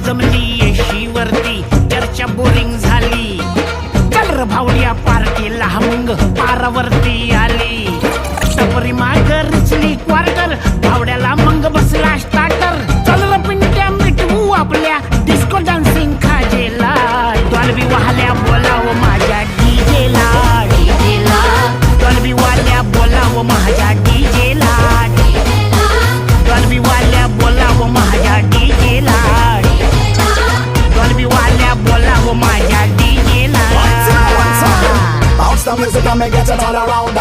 जमली येशीवरती चर्चा बोरिंग झाली. चल र भावड्या पार्टीला मग पारावरती आली. टपरी माग रिचली क्वार्टर भावड्याला मग बसला स्टार्टर. चल र पिंट्या मिटवू आपल्या डिस्को डान्सिंग खाजेला. डॉल्बी वाल्या बोलाव माझ्या डीजेला. डीजेला डॉल्बी वाल्या बोलाव माझ्या डीजेला. डॉल्बी वाल्या बोलाव माझ्या डीजेला. डॉल्बी वाल्या बोलाव माझ्या डीजेला. Bounce the music and me get it all around.